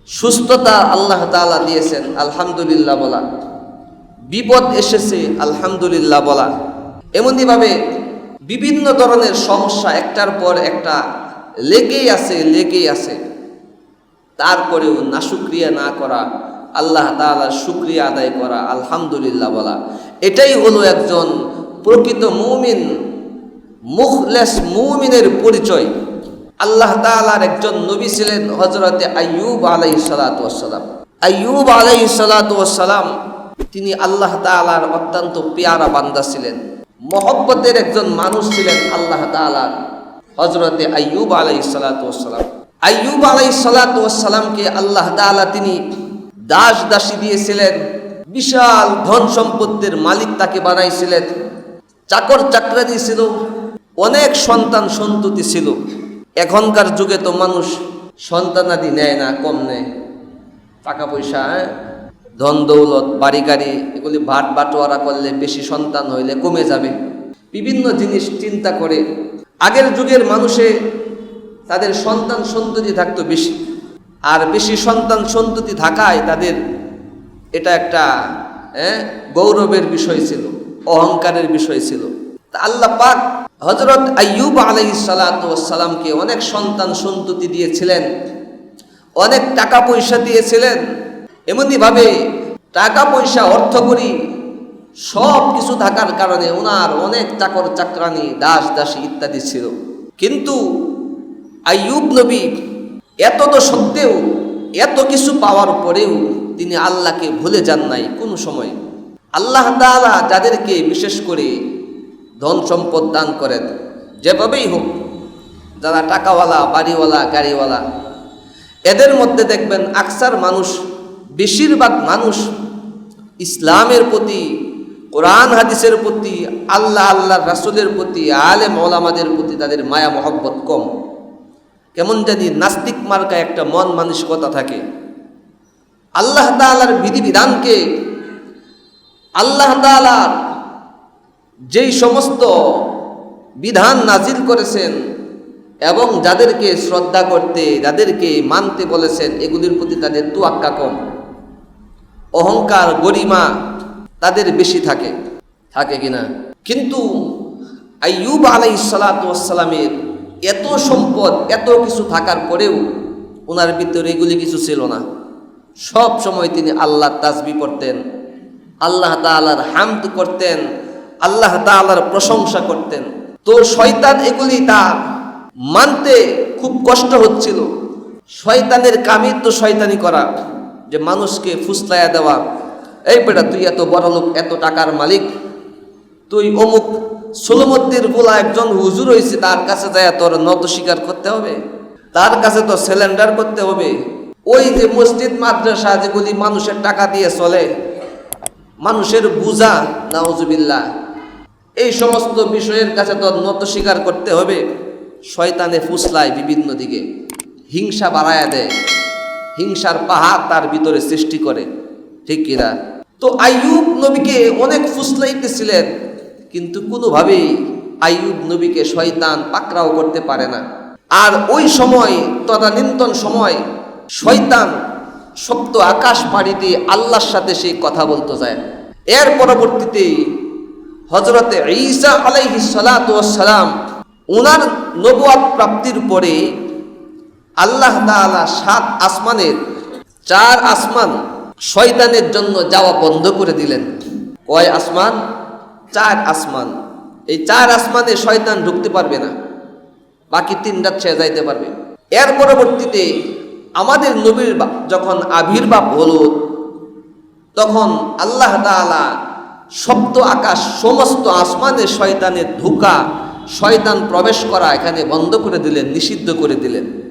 সুস্থতা আল্লাহ তাআলা দিয়েছেন, আলহামদুলিল্লাহ বলা। বিপদ এসেছে, আলহামদুলিল্লাহ বলা। এমনিভাবে বিভিন্ন ধরনের সমস্যা একটার পর একটা লেগেই আছে। তারপরেও নাশুকরিয়া না করা, আল্লাহ তাআলার শুকরিয়া আদায় করা, আলহামদুলিল্লাহ বলা, এটাই হলো একজন প্রকৃত মুমিন, মুখলেস মুমিনের পরিচয়। আল্লাহ তাআলার একজন নবী ছিলেন হযরতে আইয়ুব আলাইহিস সালাতু ওয়াস সালাম। আইয়ুব আলাইহিস সালাতু ওয়াস সালাম তিনি আল্লাহ তাআলার অত্যন্ত পেয়ারা বান্দা ছিলেন, মহব্বতের একজন মানুষ ছিলেন আল্লাহ তাআলার হযরতে আইয়ুব আলাইহিস সালাতু ওয়াস সালাম। আইয়ুব আলাইহিস সালাতু ওয়াস সালামকে আল্লাহ তাআলা তিনি দাস দাসী দিয়েছিলেন, বিশাল ধন সম্পত্তির মালিক তাকে বানাইছিলেন, চাকর চাকরানি ছিল, অনেক সন্তান সন্ততি ছিল। এখনকার যুগে তো মানুষ সন্তানাদি নেয় না, কম নেয়। টাকা পয়সা, ধন দৌলত, বাড়ি গাড়ি এগুলি ভাট বাটোয়ারা করলে বেশি সন্তান হইলে কমে যাবে, বিভিন্ন জিনিস চিন্তা করে। আগের যুগের মানুষে তাদের সন্তান সন্ততি থাকতো বেশি, আর বেশি সন্তান সন্ততি থাকায় তাদের এটা একটা গৌরবের বিষয় ছিল, অহংকারের বিষয় ছিল। তা আল্লাহ পাক হযরত আইয়ুব আলাইহিস সালাতু ওয়াস সালামকে অনেক সন্তান সন্ততি দিয়েছিলেন, অনেক টাকা পয়সা দিয়েছিলেন। এমনিভাবে টাকা পয়সা অর্থকড়ি সব কিছু থাকার কারণে ওনার অনেক চাকর চাকরানি, দাস দাসী ইত্যাদি ছিল। কিন্তু আইয়ুব নবী এত তো সত্ত্বেও, এত কিছু পাওয়ার পরেও তিনি আল্লাহকে ভুলে যান নাই কোনো সময়। আল্লাহ তাআলা যাদেরকে বিশেষ করে ধন সম্পদ দান করেন, যেভাবেই হোক, যারা টাকাওয়ালা, বাড়িওয়ালা, গাড়িওয়ালা, এদের মধ্যে দেখবেন আকসার মানুষ, বেশিরভাগ মানুষ ইসলামের প্রতি, কোরআন হাদিসের প্রতি, আল্লাহর রাসূলের প্রতি, আলেম ওলামাদের প্রতি তাদের মায়া মহব্বত কম। কেমন জানি নাস্তিক মার্কা একটা মন মানসিকতা থাকে। আল্লাহ তাআলার বিধিবিধানকে, আল্লাহ তাআলার যেই সমস্ত বিধান নাজিল করেছেন এবং যাদেরকে শ্রদ্ধা করতে, যাদেরকে মানতে বলেছেন, এগুলির প্রতি তাদের তোয়াক্কা কম। অহংকার, গরিমা তাদের বেশি থাকে কিনা? কিন্তু আইয়ুব আলাইহিস সালাতু ওয়াস সালামের এত সম্পদ, এত কিছু থাকার পরেও ওনার ভিতরে এগুলি কিছু ছিল না। সব সময় তিনি আল্লাহর তাসবিহ পড়তেন, আল্লাহ তাআলার হামদ করতেন, আল্লাহ তাআলার প্রশংসা করতেন। তো শয়তান এগুলি তার মানতে খুব কষ্ট হচ্ছিল। শয়তানের কামই তো শয়তানি করা, যে মানুষকে ফুসলাইয়া দেওয়া, এই বেটা তুই এত বড় লোক, এত টাকার মালিক, তুই অমুক সোলমদ্দির গোলা একজন হুজুর হয়েছে, তার কাছে যায় তোর নত স্বীকার করতে হবে, তার কাছে তো সিলিন্ডার করতে হবে। ওই যে মসজিদ মাদ্রাসা যেগুলি মানুষের টাকা দিয়ে চলে, মানুষের বুঝা, নাউজুবিল্লাহ, এই সমস্ত বিষয়ের কাছে তো নত স্বীকার করতে হবে। শয়তানে ফুসলায় বিভিন্ন দিকে, হিংসা বাড়ায়া দেয়, হিংসার পাহাড় তার ভিতরে সৃষ্টি করে, ঠিক কিনা? তো আইয়ুব নবীকে অনেক ফুসলাইতেছিলেন, কিন্তু কোনোভাবেই আইয়ুব নবীকে শয়তান পাকড়াও করতে পারে না। আর ওই সময়, তদানীন্তন সময়, শয়তান সপ্ত আকাশ পাড়ি দিয়ে আল্লাহর সাথে সেই কথা বলতে যায়। এর পরবর্তীতে হযরতে ঈসা আলাইহিস সালাতু ওয়াস সালাম ওনার নবুয়ত প্রাপ্তির পরে আল্লাহ তাআলা 7 আসমানের 4 আসমান শয়তানের জন্য যাওয়া বন্ধ করে দিলেন। কয় আসমান? 4 আসমান। এই 4 আসমানে শয়তান ঢুকতে পারবে না, বাকি 3টা সে যাইতে পারবে। এর পরবর্তীতে আমাদের নবীর যখন আবির্ভাব হলো, তখন আল্লাহ তাআলা সপ্ত আকাশ, সমস্ত আসমানে শয়তানের ঢোকা, শয়তান প্রবেশ করা এখানে বন্ধ করে দিলেন, নিষিদ্ধ করে দিলেন।